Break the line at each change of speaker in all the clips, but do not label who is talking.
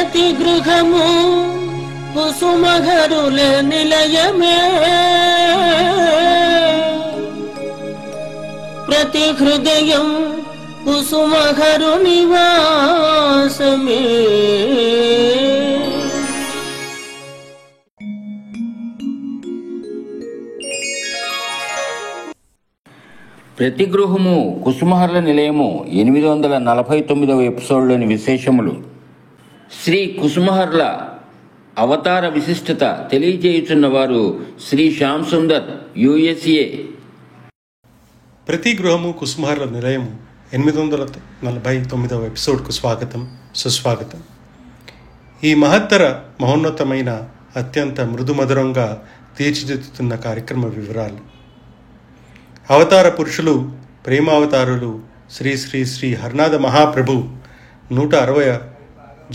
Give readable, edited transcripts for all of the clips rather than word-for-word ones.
ప్రతి గృహము కుసుమహరుల నిలయమే, ప్రతి హృదయం కుసుమహరు నివాసమే.
ప్రతి గృహము కుసుమహరుల నిలయము 849వ ఎపిసోడ్లోని విశేషములు. శ్రీ కుసుమహరుల అవతార విశిష్టత తెలియజేయుచున్న వారు శ్రీ శ్యామ్ సుందర్, USA.
ప్రతి గృహము కుసుమహరుల నిలయము 849వ ఎపిసోడ్కు స్వాగతం, సుస్వాగతం. ఈ మహత్తర మహోన్నతమైన అత్యంత మృదుమధురంగా తీర్చిదిద్దుతున్న కార్యక్రమ వివరాలు. అవతార పురుషులు, ప్రేమావతారులు శ్రీ శ్రీ శ్రీ హరనాథ మహాప్రభు 160వ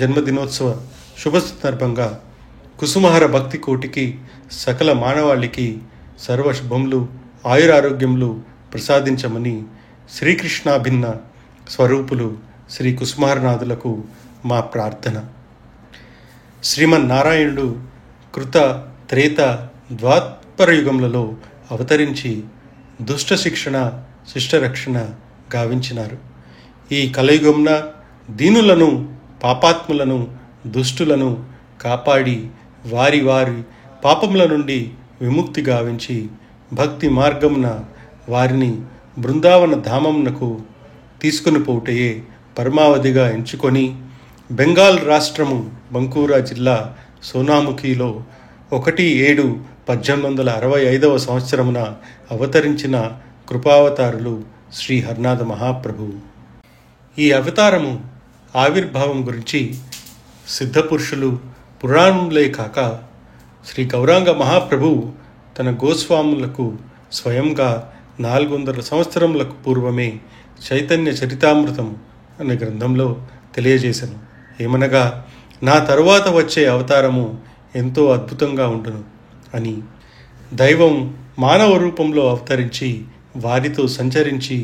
జన్మదినోత్సవ శుభ సందర్భంగా కుసుమహర భక్తి కోటికి, సకల మానవాళికి సర్వశుభములు, ఆయురారోగ్యములు ప్రసాదించమని శ్రీకృష్ణాభిన్న స్వరూపులు శ్రీ కుసుమహరనాథులకు మా ప్రార్థన. శ్రీమన్నారాయణుడు కృత, త్రేత, ద్వాపర యుగములలో అవతరించి దుష్ట శిక్షణ, శిష్టరక్షణ గావించినారు. ఈ కలయుగమున దీనులను, పాపాత్ములను, దుష్టులను కాపాడి వారి వారి పాపముల నుండి విముక్తి గావించి భక్తి మార్గమున వారిని బృందావన ధామమునకు తీసుకుని పోవుటయే పరమావధిగా ఎంచుకొని బెంగాల్ రాష్ట్రము బంకూరా జిల్లా సోనాముఖిలో 1/7/1865 సంవత్సరమున అవతరించిన కృపావతారులు శ్రీ హరనాథ మహాప్రభు. ఈ అవతారము ఆవిర్భావం గురించి సిద్ధపురుషులు, పురాణములే కాక శ్రీ గౌరాంగ మహాప్రభు తన గోస్వాములకు స్వయంగా 400 సంవత్సరములకు పూర్వమే చైతన్య చరితామృతం అనే గ్రంథంలో తెలియజేశాను. ఏమనగా, నా తరువాత వచ్చే అవతారము ఎంతో అద్భుతంగా ఉండును అని. దైవం మానవ రూపంలో అవతరించి వారితో సంచరించి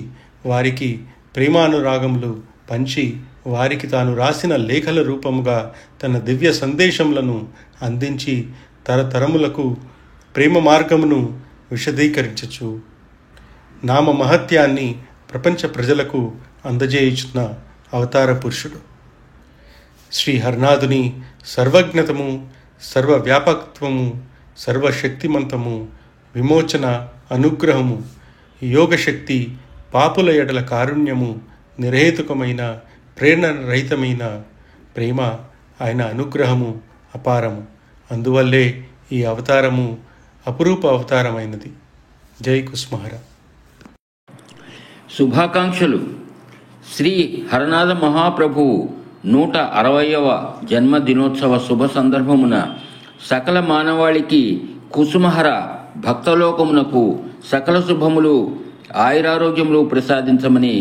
వారికి ప్రేమానురాగములు పంచి వారికి తాను రాసిన లేఖల రూపముగా తన దివ్య సందేశములను అందించి తరతరములకు ప్రేమ మార్గమును విశదీకరించచ్చు నామ మహత్యాన్ని ప్రపంచ ప్రజలకు అందజేయుచున్న అవతార పురుషుడు. శ్రీ హరనాథుని సర్వజ్ఞతము, సర్వవ్యాపకత్వము, సర్వశక్తిమంతము, విమోచన, అనుగ్రహము, యోగశక్తి, పాపుల ఎడల కారుణ్యము, నిర్హేతుకమైన ప్రేరణ రహితమైన ప్రేమ, ఆయన అనుగ్రహము అపారము. అందువల్లే ఈ అవతారము అపురూప అవతారమైనది. జై కుసుమహర.
శుభాకాంక్షలు. శ్రీ హరనాథ మహాప్రభువు 160వ జన్మదినోత్సవ శుభ సందర్భమున సకల మానవాళికి కుసుమహర భక్తలోకమునకు సకల శుభములు, ఆయురారోగ్యములు ప్రసాదించమని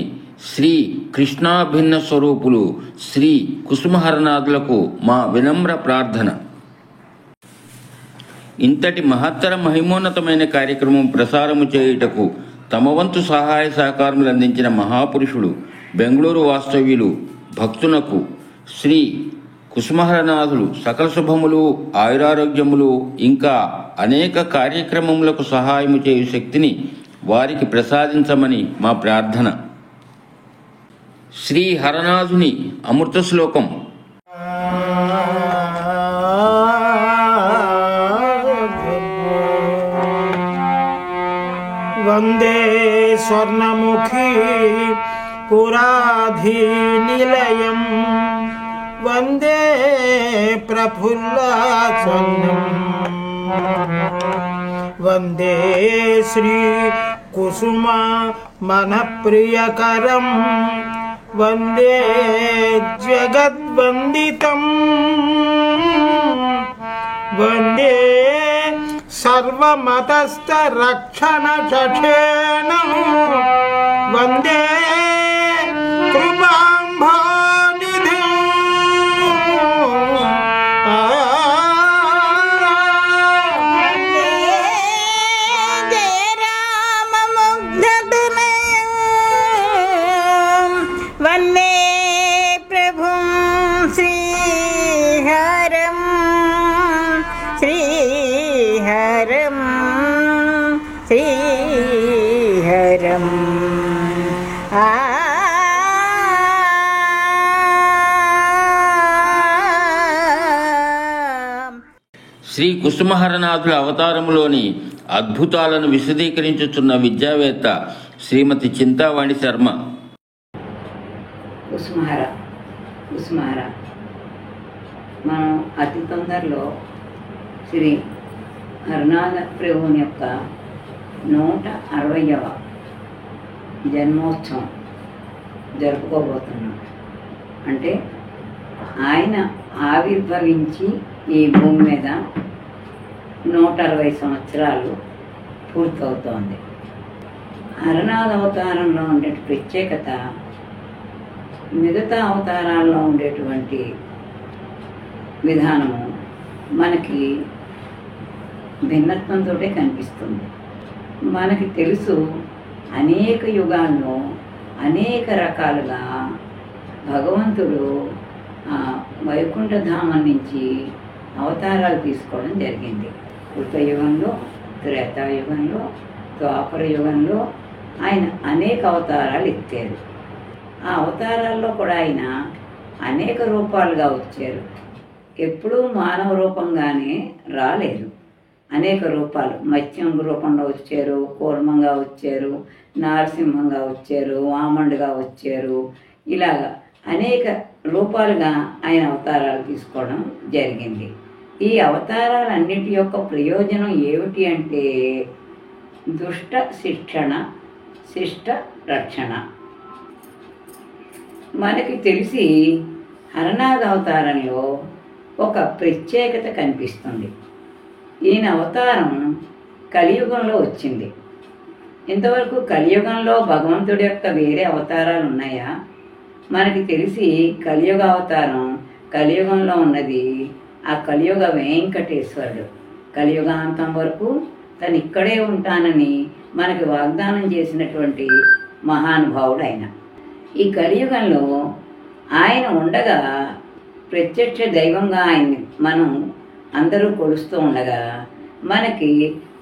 శ్రీ కృష్ణాభిన్న స్వరూపులు శ్రీ కుసుమహరనాథులకు మా వినమ్ర ప్రార్థన. ఇంతటి మహత్తర మహిమోన్నతమైన కార్యక్రమం ప్రసారము చేయుటకు తమ వంతు సహాయ సహకారములు అందించిన మహాపురుషులు, బెంగళూరు వాస్తవ్యులు భక్తునకు శ్రీ కుసుమహరనాథులు సకల శుభములు, ఆయురారోగ్యములు ఇంకా అనేక కార్యక్రమములకు సహాయము చేయు శక్తిని వారికి ప్రసాదించమని మా ప్రార్థన. శ్రీ హరనాథుని అమృత శ్లోకం.
వందే స్వర్ణముఖీ పురాధీనిలయం, వందే ప్రఫుల్లాసనం, వందే శ్రీ కుసుమ మనప్రియకరం, వందే జగద్వందితం, వందే సర్వమతస్థ రక్షణ చక్షేణం, వందే కృపాంభోనిధిం.
వందే ప్రభుం శ్రీ శ్రీహరం
శ్రీ కుసుమహరనాథుల అవతారములోని అద్భుతాలను విశదీకరించుచున్న విద్యావేత్త శ్రీమతి చింతావాణి శర్మ.
కుసుమహర మనం అతి తొందరలో శ్రీ హరనాథ ప్రభువుని యొక్క 160వ జన్మోత్సవం జరుపుకోబోతున్నాం. అంటే ఆయన ఆవిర్భవించి ఈ భూమి మీద 160 సంవత్సరాలు పూర్తవుతోంది. హరనాథ అవతారంలో ఉండే ప్రత్యేకత మిగతా అవతారాల్లో ఉండేటువంటి విధానము మనకి భిన్నత్వంతో కనిపిస్తుంది. మనకి తెలుసు అనేక యుగాల్లో అనేక రకాలుగా భగవంతుడు వైకుంఠధామం నుంచి అవతారాలు తీసుకోవడం జరిగింది. కృతయుగంలో, త్రేతాయుగంలో, ద్వాపర యుగంలో ఆయన అనేక అవతారాలు ఎత్తారు. ఆ అవతారాల్లో కూడా ఆయన అనేక రూపాలుగా వచ్చారు. ఎప్పుడూ మానవ రూపంగానే రాలేదు. అనేక రూపాలు, మత్స్యం రూపంలో వచ్చారు, కూర్మంగా వచ్చారు, నారసింహంగా వచ్చారు, వామనుడిగా వచ్చారు. ఇలాగా అనేక రూపాలుగా ఆయన అవతారాలు తీసుకోవడం జరిగింది. ఈ అవతారాలన్నిటి యొక్క ప్రయోజనం ఏమిటి అంటే దుష్ట శిక్షణ, శిష్ట రక్షణ. మనకి తెలిసి హరనాథ అవతారంలో ఒక ప్రత్యేకత కనిపిస్తుంది. ఈయన అవతారం కలియుగంలో వచ్చింది. ఇంతవరకు కలియుగంలో భగవంతుడి యొక్క వేరే అవతారాలు ఉన్నాయా? మనకి తెలిసి కలియుగ అవతారం కలియుగంలో ఉన్నది ఆ కలియుగ వెంకటేశ్వరుడు. కలియుగాంతం వరకు తను ఇక్కడే ఉంటానని మనకి వాగ్దానం చేసినటువంటి మహానుభావుడు ఆయన. ఈ కలియుగంలో ఆయన ఉండగా ప్రత్యక్ష దైవంగా ఆయన్ని మనం అందరూ కొలుస్తూ ఉండగా మనకి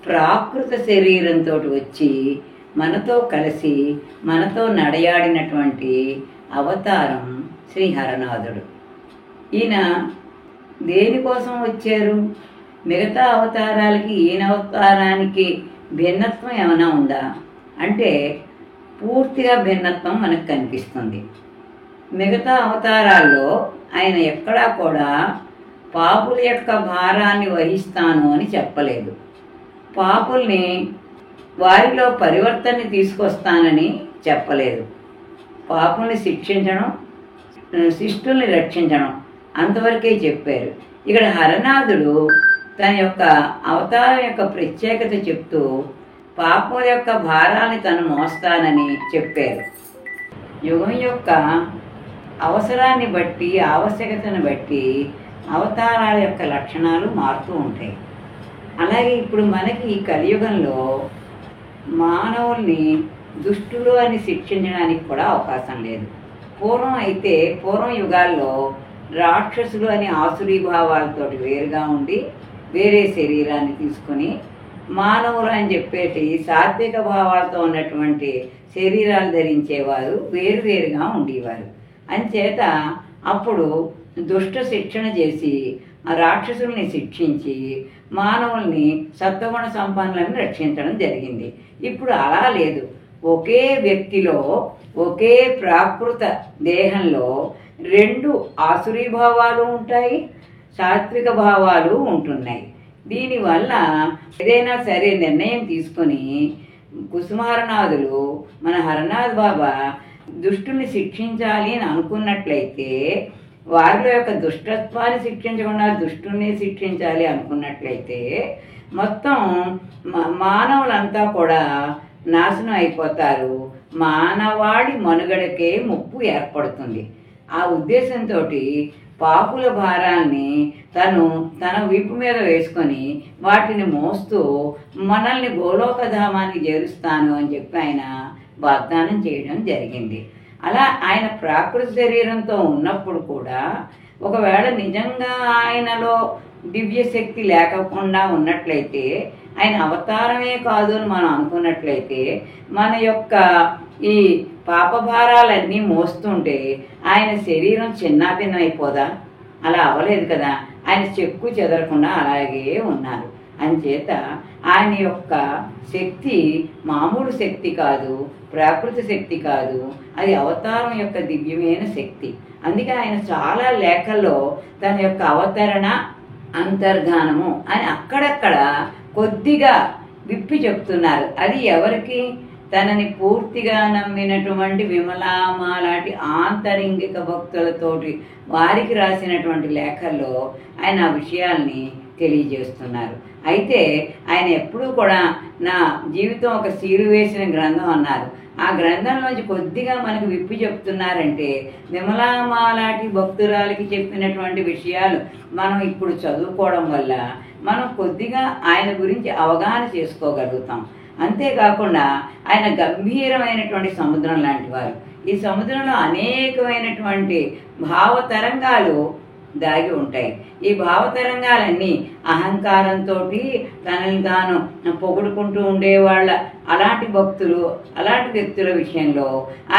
ప్రాకృత శరీరంతో వచ్చి మనతో కలిసి మనతో నడయాడినటువంటి అవతారం శ్రీ హరనాథుడు. ఈయన దేనికోసం వచ్చారు? మిగతా అవతారాలకి ఈయన అవతారానికి భిన్నత్వం ఏమైనా ఉందా అంటే పూర్తిగా భిన్నత్వం మనకు కనిపిస్తుంది. మిగతా అవతారాల్లో ఆయన ఎక్కడా కూడా పాపుల యొక్క భారాన్ని వహిస్తాను అని చెప్పలేదు. పాపుల్ని వారిలో పరివర్తనని తీసుకొస్తానని చెప్పలేదు. పాపుల్ని శిక్షించడం, శిష్టుల్ని రక్షించడం అంతవరకే చెప్పారు. ఇక్కడ హరనాథుడు తన యొక్క అవతారం యొక్క ప్రత్యేకత చెప్తూ పాపం యొక్క భారాన్ని తను మోస్తానని చెప్పారు. యుగం యొక్క అవసరాన్ని బట్టి, ఆవశ్యకతను బట్టి అవతారాల యొక్క లక్షణాలు మారుతూ ఉంటాయి. అలాగే ఇప్పుడు మనకి ఈ కలియుగంలో మానవుల్ని దుష్టులు అని శిక్షించడానికి కూడా అవకాశం లేదు. పూర్వం యుగాల్లో రాక్షసులు అని ఆసురీ భావాలతో వేరుగా ఉండి వేరే శరీరాన్ని తీసుకొని మానవులు అని చెప్పేటి సాత్విక భావాలతో ఉన్నటువంటి శరీరాలు ధరించేవారు వేరువేరుగా ఉండేవారు. అంచేత అప్పుడు దుష్ట శిక్షణ చేసి ఆ రాక్షసుల్ని శిక్షించి మానవుల్ని సత్వగుణ సంపన్నులను రక్షించడం జరిగింది. ఇప్పుడు అలా లేదు. ఒకే వ్యక్తిలో, ఒకే ప్రాకృత దేహంలో 2 ఆసురీ భావాలు ఉంటాయి, సాత్విక భావాలు ఉంటున్నాయి. దీనివల్ల ఏదైనా సరే నిర్ణయం తీసుకొని కుసుమహరనాథులు మన హరనాథ్ బాబా దుష్టుల్ని శిక్షించాలి అని అనుకున్నట్లయితే, వారిలో యొక్క దుష్టత్వాన్ని శిక్షించకుండా దుష్టుల్ని శిక్షించాలి అనుకున్నట్లయితే మొత్తం మానవులంతా కూడా నాశనం అయిపోతారు. మానవాడి మనుగడకే ముప్పు ఏర్పడుతుంది. ఆ ఉద్దేశంతో పాపుల భారాల్ని తన వీపు మీద వేసుకొని వాటిని మోస్తూ మనల్ని గోలోకధామానికి చేరుస్తాను అని చెప్పి ఆయన వాగ్దానం చేయడం జరిగింది. అలా ఆయన ప్రాకృత శరీరంతో ఉన్నప్పుడు కూడా ఒకవేళ నిజంగా ఆయనలో దివ్యశక్తి లేకుండా ఉన్నట్లయితే ఆయన అవతారమే కాదు అని మనం అనుకున్నట్లయితే మన యొక్క ఈ పాపభారాలన్నీ మోస్తుంటే ఆయన శరీరం చిన్నాభిన్నమైపోదా? అలా అవ్వలేదు కదా. ఆయన చెక్కు చెదరకుండా అలాగే ఉన్నారు. అంచేత ఆయన యొక్క శక్తి మామూలు శక్తి కాదు, ప్రాకృత శక్తి కాదు, అది అవతారం యొక్క దివ్యమైన శక్తి. అందుకే ఆయన చాలా లేఖల్లో తన యొక్క అవతరణ, అంతర్ధానము అని అక్కడక్కడ కొద్దిగా విప్పి చెప్తున్నారు. అది ఎవరికి? తనని పూర్తిగా నమ్మినటువంటి విమలామ లాంటి ఆంతరింగిక భక్తులతోటి వారికి రాసినటువంటి లేఖల్లో ఆయన ఆ విషయాల్ని తెలియజేస్తున్నారు. అయితే ఆయన ఎప్పుడూ కూడా నా జీవితం ఒక సీరు వేసిన గ్రంథం అన్నారు. ఆ గ్రంథంలోంచి కొద్దిగా మనకు విప్పి చెప్తున్నారంటే విమలామాలాంటి భక్తురాలకి చెప్పినటువంటి విషయాలు మనం ఇప్పుడు చదువుకోవడం వల్ల మనం కొద్దిగా ఆయన గురించి అవగాహన చేసుకోగలుగుతాం. అంతేకాకుండా ఆయన గంభీరమైనటువంటి సముద్రం లాంటి వారు. ఈ సముద్రంలో అనేకమైనటువంటి భావతరంగాలు దాగి ఉంటాయి. ఈ భావతరంగాలన్నీ అహంకారంతో తనని తాను పొగుడుకుంటూ ఉండేవాళ్ళ అలాంటి భక్తులు, అలాంటి వ్యక్తుల విషయంలో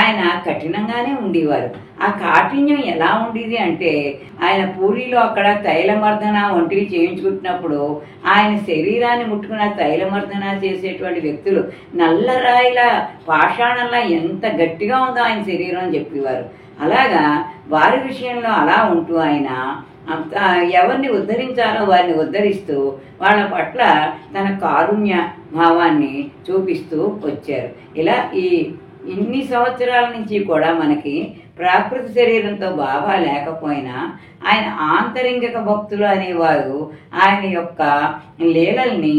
ఆయన కఠినంగానే ఉండేవారు. ఆ కాఠిన్యం ఎలా ఉండేది అంటే ఆయన పూరిలో అక్కడ తైలమర్దన వంటివి చేయించుకుంటున్నప్పుడు ఆయన శరీరాన్ని ముట్టుకున్న తైలమర్దన చేసేటువంటి వ్యక్తులు నల్లరాయిల పాషాణంలా ఎంత గట్టిగా ఉందో ఆయన శరీరం అని చెప్పేవారు. అలాగా వారి విషయంలో అలా ఉంటూ ఆయన ఎవరిని ఉద్ధరించాలో వారిని ఉద్ధరిస్తూ వాళ్ళ పట్ల తన కారుణ్య భావాన్ని చూపిస్తూ వచ్చారు. ఇలా ఇన్ని సంవత్సరాల నుంచి కూడా మనకి ప్రాకృత శరీరంతో బాబా లేకపోయినా ఆయన ఆంతరింగిక భక్తులు అనేవారు ఆయన యొక్క లీలల్ని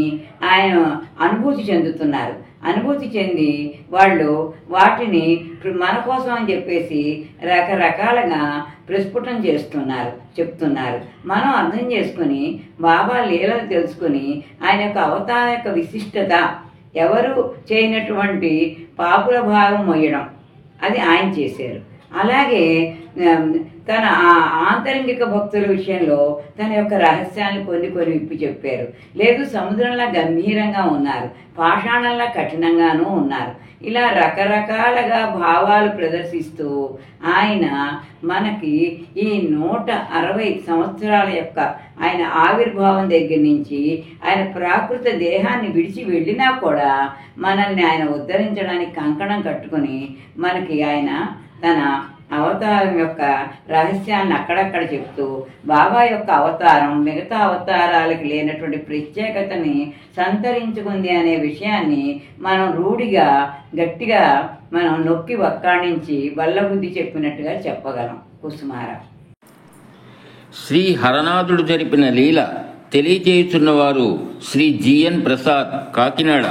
ఆయన అనుభూతి చెందుతున్నారు. అనుభూతి చెంది వాళ్ళు వాటిని మన కోసం అని చెప్పేసి రకరకాలుగా ప్రస్ఫుటం చెప్తున్నారు. మనం అర్థం చేసుకుని బాబా లీలలు తెలుసుకుని ఆయన యొక్క అవతారం యొక్క విశిష్టత, ఎవరు చేయనటువంటి పాపుల భారం మొయ్యడం, అది ఆయన చేశారు. అలాగే తన ఆంతరింగిక భక్తుల విషయంలో తన యొక్క రహస్యాలను కొన్ని విప్పి చెప్పారు. లేదు సముద్రంలా గంభీరంగా ఉన్నారు, పాషాణంలా కఠినంగానూ ఉన్నారు. ఇలా రకరకాలుగా భావాలు ప్రదర్శిస్తూ ఆయన మనకి ఈ 160 సంవత్సరాల యొక్క ఆయన ఆవిర్భావం దగ్గర నుంచి ఆయన ప్రాకృత దేహాన్ని విడిచి వెళ్ళినా కూడా మనల్ని ఆయన ఉద్ధరించడానికి కంకణం కట్టుకుని మనకి ఆయన తన అవతారం యొక్క రహస్యాన్ని అక్కడక్కడ చెప్తూ బాబా యొక్క అవతారం మిగతా అవతారాలకు లేనటువంటి ప్రత్యేకతని సంతరించుకుంది అనే విషయాన్ని మనం రూఢిగా గట్టిగా మనం నొక్కి వక్కాణించి బల్లబుద్ధి చెప్పినట్టుగా చెప్పగలం. కుసుమార
శ్రీ హరనాథుడు జరిపిన లీల తెలియజేయుచున్నవారు శ్రీ జిఎన్ ప్రసాద్, కాకినాడ.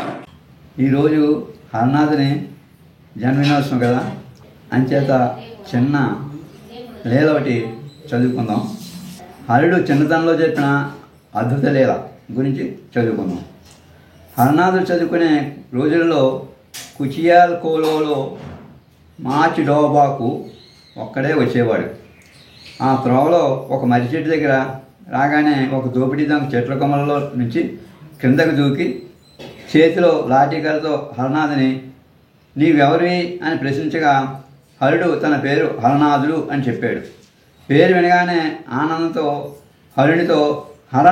ఈరోజు హరనాథుని జన్మదినోత్సవం కదా, అంచేత చిన్న లీల ఒకటి చదువుకుందాం. హరుడు చిన్నతనంలో చెప్పిన అద్భుత లీల గురించి చదువుకుందాం. హరనాథుడు చదువుకునే రోజుల్లో కుచియాల్ కోలోలో మాచి డోబాకు ఒక్కడే వచ్చేవాడు. ఆ త్రోవలో ఒక మర్రి చెట్టు దగ్గర రాగానే ఒక దోపిడీ దొంగ చెట్ల కొమ్మలలో నుంచి క్రిందకు దూకి చేతిలో లాఠీకలతో హరనాథుని నీవెవరివి అని ప్రశ్నించగా హరుడు తన పేరు హరనాథుడు అని చెప్పాడు. పేరు వినగానే ఆనందంతో హరునితో హర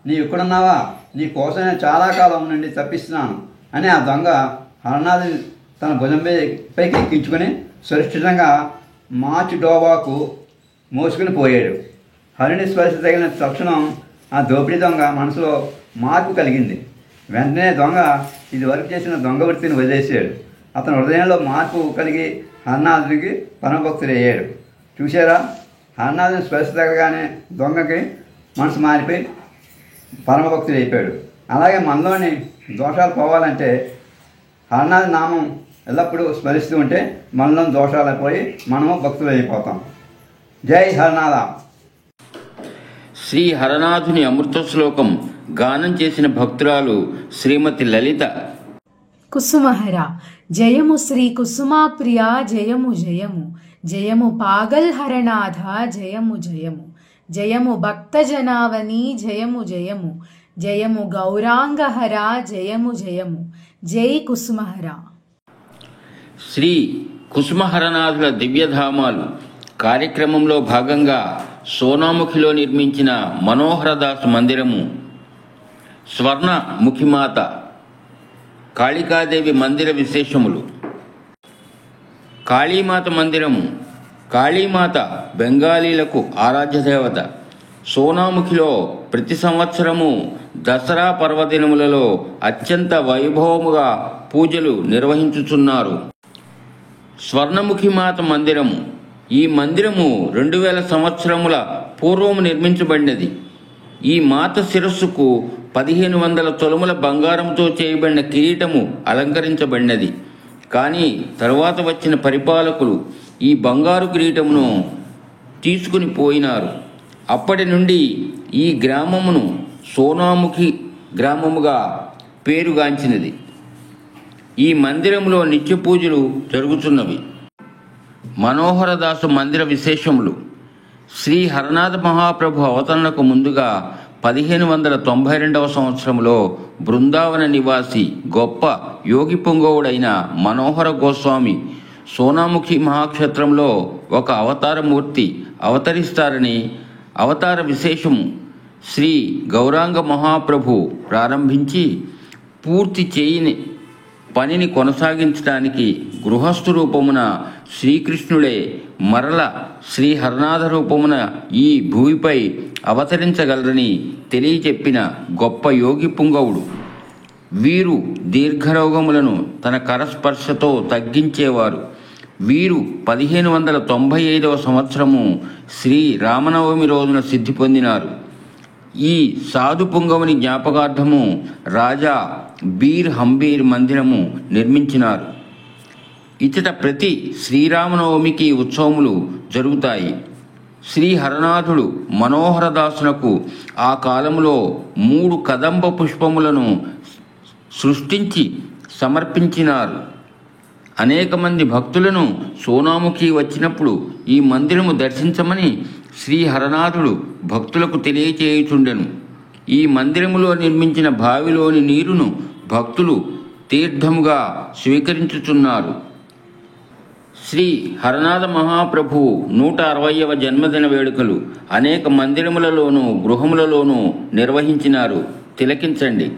నీ ఇక్కడున్నావా, నీ కోసమే చాలా కాలం నుండి తప్పిస్తున్నాను అని ఆ దొంగ హరనాథుని తన భుజం పైకి ఎక్కించుకొని సురక్షితంగా మాచి డోబాకు మోసుకుని పోయాడు. హరుని స్పర్శ తగిన తక్షణం ఆ దోపిడీ దొంగ మనసులో మార్పు కలిగింది. వెంటనే దొంగ ఇది వరకు చేసిన దొంగ వృత్తిని వదిలేసాడు. అతని హృదయంలో మార్పు కలిగి హరనాథుడికి పరమభక్తుడయ్యాడు. చూసారా, హరనాథుని స్పర్శ తగ్గగానే దొంగకి మనసు మారిపోయి పరమభక్తుడు అయిపోయాడు. అలాగే మనలోని దోషాలు పోవాలంటే హరనాథ నామం ఎల్లప్పుడూ స్మరిస్తూ ఉంటే మనలో దోషాలు పోయి మనము భక్తులు అయిపోతాం. జై హరనాథ.
శ్రీ హరనాథుని అమృత శ్లోకం గానం చేసిన భక్తురాలు శ్రీమతి లలిత.
కుసుమహర జయము శ్రీ కుసుమాప్రియ జయము జయము, జయము పాగల్ హరనాథ జయము జయము, జయము భక్త జనావని జయము జయము, జయము గౌరాంగహర జయము జయము. జై కుసుమహర.
శ్రీ కుసుమహరనాథుల దివ్యధామాలు కార్యక్రమంలో భాగంగా సోనాముఖిలో నిర్మించిన మనోహరదాస్ మందిరము, స్వర్ణ ముఖిమాత కాళికాదేవి మందిర విశేషములు. కాళీమాత మందిరము. కాళీమాత బెంగాలీలకు ఆరాధ్య దేవత. సోనాముఖిలో ప్రతి సంవత్సరము దసరా పర్వదినములలో అత్యంత వైభవముగా పూజలు నిర్వహించుచున్నారు. స్వర్ణముఖిమాత మందిరము. ఈ మందిరము 2000 సంవత్సరముల పూర్వము నిర్మించబడినది. ఈ మాత శిరస్సుకు 1500 తులముల బంగారంతో చేయబడిన కిరీటము అలంకరించబడినది. కానీ తరువాత వచ్చిన పరిపాలకులు ఈ బంగారు కిరీటమును తీసుకుని పోయినారు. అప్పటి నుండి ఈ గ్రామమును సోనాముఖి గ్రామముగా పేరుగాంచినది. ఈ మందిరంలో నిత్య పూజలు జరుగుతున్నవి. మనోహరదాసు మందిర విశేషములు. శ్రీ హరనాథ మహాప్రభు అవతరణకు ముందుగా 1592వ సంవత్సరంలో బృందావన నివాసి గొప్ప యోగి పుంగవుడైన మనోహర గోస్వామి సోనాముఖి మహాక్షేత్రంలో ఒక అవతారమూర్తి అవతరిస్తారని అవతార విశేషము శ్రీ గౌరాంగ మహాప్రభు ప్రారంభించి పూర్తి చేయని పనిని కొనసాగించడానికి గృహస్థు రూపమున శ్రీకృష్ణుడే మరల శ్రీ హరనాథ రూపమున ఈ భూమిపై అవతరించగలరని తెలియచెప్పిన గొప్ప యోగి పుంగవుడు. వీరు దీర్ఘరోగములను తన కరస్పర్శతో తగ్గించేవారు. వీరు 1595వ సంవత్సరము శ్రీ రామనవమి రోజున సిద్ధి పొందినారు. ఈ సాధు పుంగవుని జ్ఞాపకార్థము రాజా బీర్ హంబీర్ మందిరము నిర్మించినారు. ఇచ్చట ప్రతి శ్రీరామనవమికి ఉత్సవములు జరుగుతాయి. శ్రీ హరనాథుడు మనోహరదాసునకు ఆ కాలములో 3 కదంబ పుష్పములను సృష్టించి సమర్పించినారు. అనేక మంది భక్తులను సోనాముఖి వచ్చినప్పుడు ఈ మందిరము దర్శించమని శ్రీ హరనాథుడు భక్తులకు తెలియచేయుచుండెను. ఈ మందిరములో నిర్మించిన బావిలోని నీరును భక్తులు తీర్థముగా స్వీకరించుచున్నారు. శ్రీ హరనాథ మహాప్రభు 160వ జన్మదిన వేడుకలు అనేక మందిరములలోనూ గృహములలోనూ నిర్వహించినారు. తిలకించండి.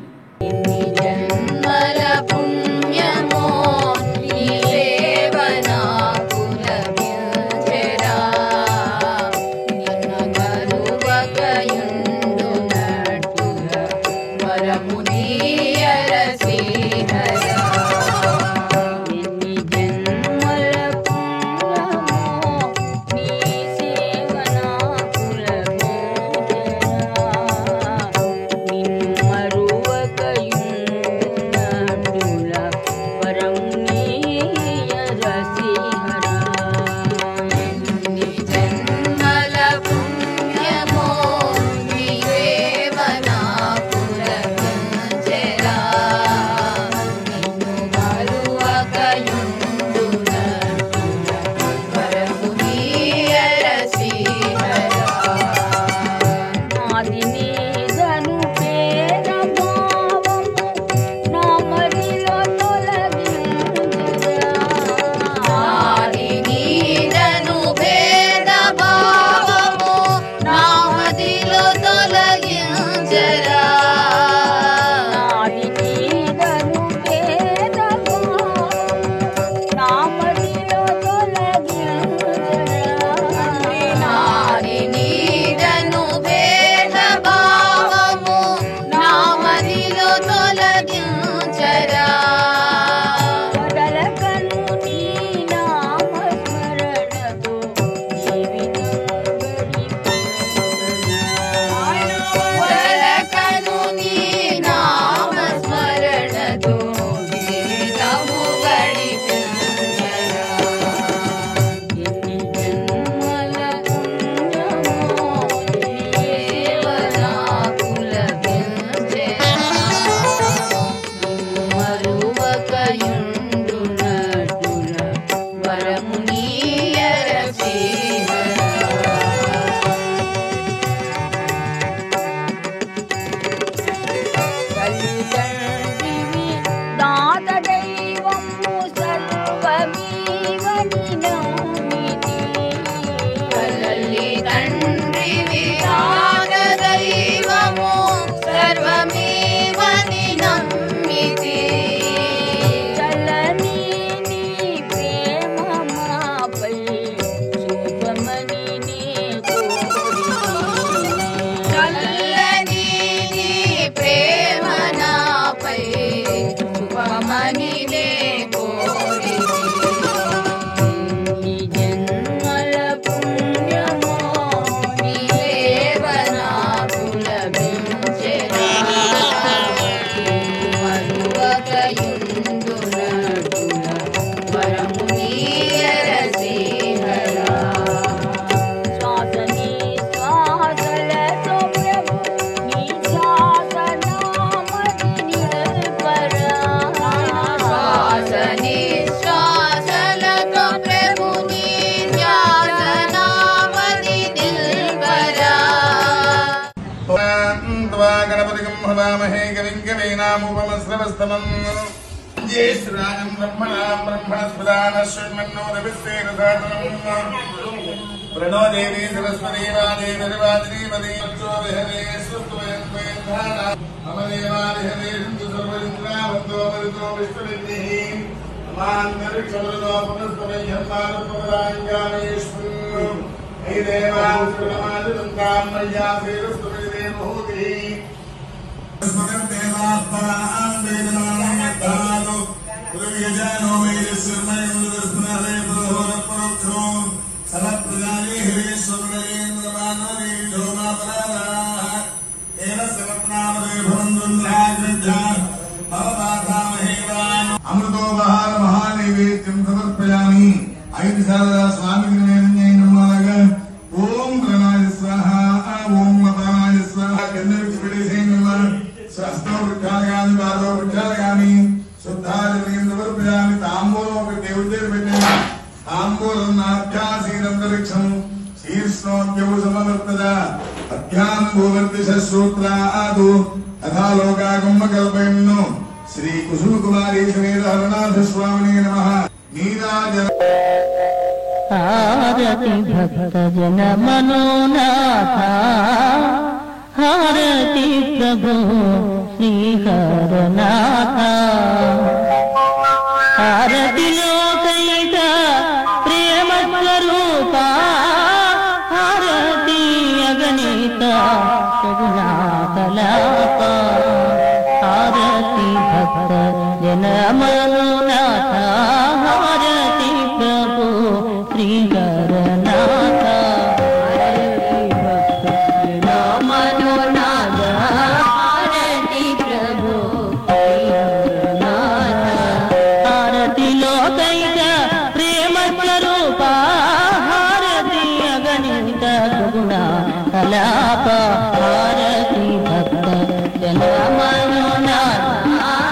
మరువక శ్రీరాముపమశ్రవస్తమం జ్యేష్ఠరాజం బ్రహ్మణాం బ్రహ్మణస్పదానశ్వన్మన్నోదవిస్తేన ప్రణో దేవీ సరస్వతీ వాదేవరివాదినీమదీ విహరే స్వస్వయంత్వేధాన అమదేవాదిహరే హిందూ సర్వలింద్రావంతో మరుతో విష్ణులింది మాంతరిక్షమరుదో పునఃస్తమయ్యమ్మానుపదాంగామేశ్వరు హై దేవాంస్కృతమాజుదంతాం మయ్యా శ్రీరస్తుమిదే ముహూతి స్మగం దేవాత్మనాం వేదమానయత్తాదు పురువ్యజానో వేదస్వర్మయముదస్మహరే పురోహరపరోక్షో సమప్రజానే హృదయస్వమగలేంద్రమానవీజో మాపరాధ ఏన సమప్నామదే భవందుంద్రాగ్రజా భవపాఠామహేవాన్ అమృతో బహార మహానైవేద్యం సమర్పయామి 5 సార్లు స్వామికి నివేదన నమ్మగా ఓం ప్రణాయ స్వాహ ఓం మతానాయ స్వాహ కింద విడిసేనమ్మ స్వస్తో వృక్షాలగామి వారో వృక్షాలగామి శుద్ధాజనీయం సమర్పయామి తాంబూలం ఒక దేవుడి పెట్టిన తాంబూలం నాభ్యాసీనంతరిక్షం శీర్ష్ణోద్యవు సమవర్తద అభ్యాం భూవర్తిష శ్రోత్రాదు తథా లోకాగమ్మ కల్పయన్ను శ్రీ కుసుమ కుమారీ సమేత హరనాథ స్వామినే నమః నీరాజన
హారతి భక్త జన మనోనాథ హారతి ప్రభు శ్రీహరనాథ హారతి లోకైక ప్రేమ స్వరూప హారతి అగణిత సగుణాకలాప హారతి భక్త జన మనోనాథ హారతి ప్రభు శ్రీహరనాథ హారతి భక్త జన మనోనాథ హారతి ప్రభు శ్రీహరనాథ హారతి లోకైక ప్రేమ స్వరూప హారతి అగణిత గుణ కలాప హారతి భక్త జన మనోనాథ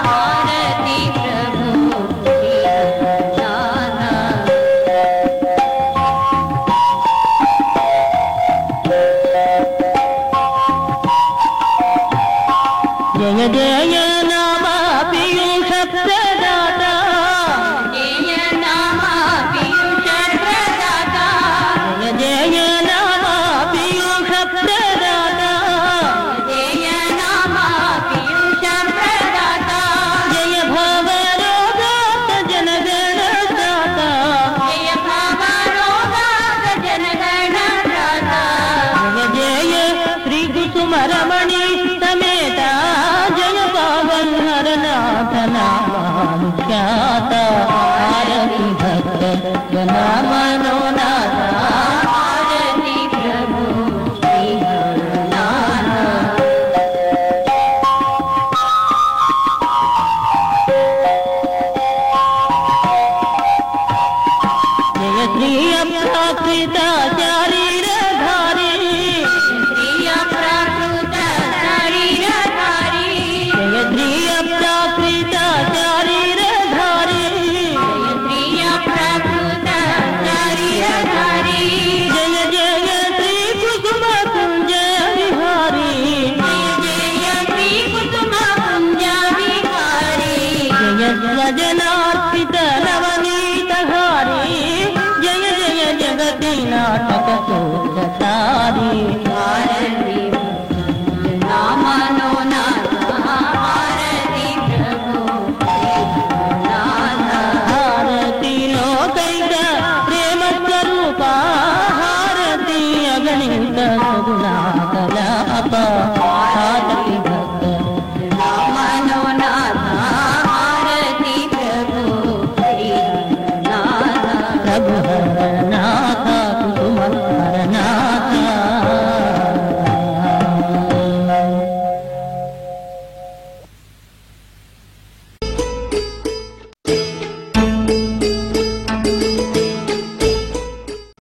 హారతి ప్రభు శ్రీహరనాథ జయ జయ నామ పీయూష ప్రదాత జయ నామ పీయూష ప్రదాత జయ జయ నామ పీయూష ప్రదాత జయ నామ పీయూష ప్రదాత జయ భవరోగాత జనగణ దాత జయ భవరోగాత జనగణ దాత జయ జయ శ్రీ కుసుమరమణి సమేత జయ పవన్ హరనాథ నామాఖ్యాత హారతి భక్త జన మనోనాథ హారతి ప్రభు శ్రీహరనాథ జయ శ్రీ అప్రాకృత